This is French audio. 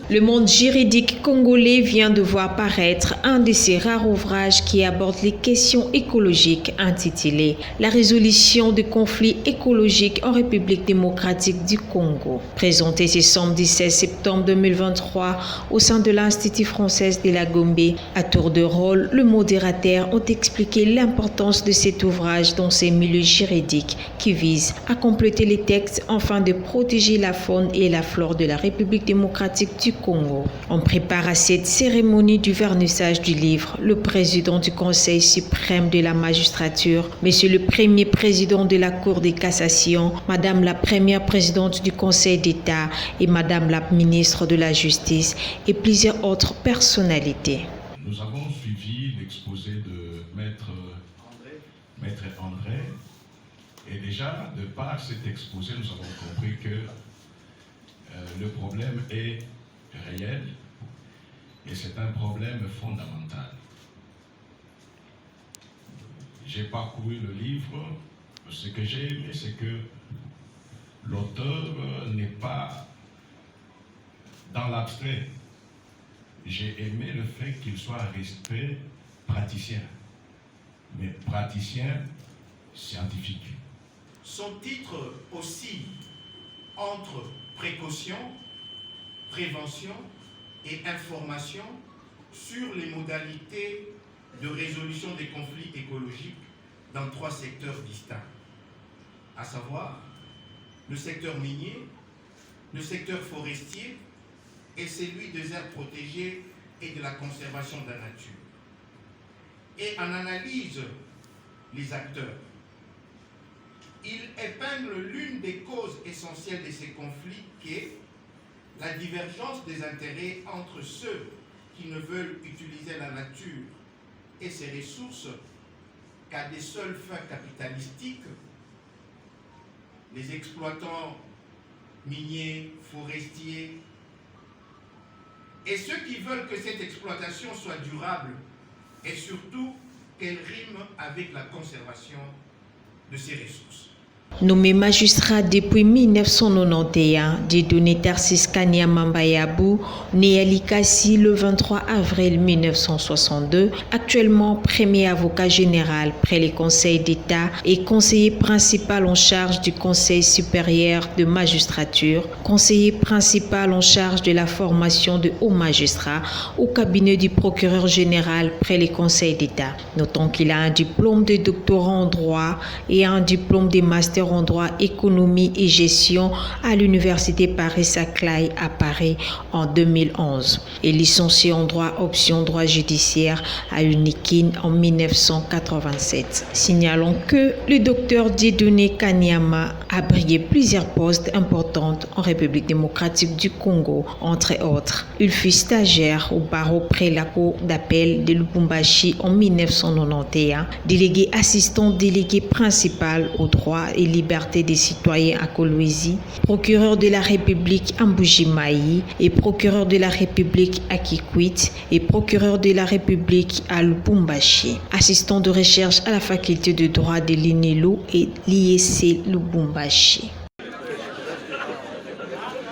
Le monde juridique congolais vient de voir paraître un de ces rares ouvrages qui aborde les questions écologiques intitulé « La résolution des conflits écologiques en République démocratique du Congo ». Présenté ce samedi 16 septembre 2023 au sein de l'Institut français de la Gombe, à tour de rôle, le modérateur ont expliqué l'importance de cet ouvrage dans ces milieux juridiques qui vise à compléter les textes afin de protéger la faune et la flore de la République démocratique du Congo. On prépare à cette cérémonie du vernissage du livre le président du Conseil suprême de la magistrature, Monsieur le premier président de la Cour de cassation, Madame la première présidente du Conseil d'État et Madame la ministre de la Justice et plusieurs autres personnalités. Nous avons suivi l'exposé de Maître André et déjà, de par cet exposé, nous avons compris que le problème est réel et c'est un problème fondamental. J'ai parcouru le livre, ce que j'ai aimé, c'est que l'auteur n'est pas dans l'abstrait. J'ai aimé le fait qu'il soit resté praticien, mais praticien scientifique. Son titre aussi entre précaution, prévention et information sur les modalités de résolution des conflits écologiques dans 3 secteurs distincts, à savoir le secteur minier, le secteur forestier et celui des aires protégées et de la conservation de la nature. Et en analyse les acteurs. Il épingle l'une des causes essentielles de ces conflits qui est la divergence des intérêts entre ceux qui ne veulent utiliser la nature et ses ressources qu'à des seules fins capitalistiques, les exploitants miniers, forestiers, et ceux qui veulent que cette exploitation soit durable et surtout qu'elle rime avec la conservation de ses ressources. Nommé magistrat depuis 1991, Dieudonné Tarcisse Kanyama Mbayabou, né à Likasi le 23 avril 1962, actuellement premier avocat général près les conseils d'État et conseiller principal en charge du Conseil supérieur de magistrature, conseiller principal en charge de la formation de hauts magistrats au cabinet du procureur général près les conseils d'État. Notons qu'il a un diplôme de doctorat en droit et un diplôme de master en droit, économie et gestion à l'université Paris-Saclay à Paris en 2011 et licencié en droit option droit judiciaire à Unikin en 1987. Signalons que le docteur Dieudonné Kanyama a brigué plusieurs postes importants en République démocratique du Congo, entre autres. Il fut stagiaire au barreau près la cour d'appel de Lubumbashi en 1991, délégué assistant délégué principal au droit et liberté des citoyens à Kolwezi, procureur de la République à Mbujimayi et procureur de la République à Kikwit et procureur de la République à Lubumbashi, assistant de recherche à la faculté de droit de l'INELO et l'IEC Lubumbashi.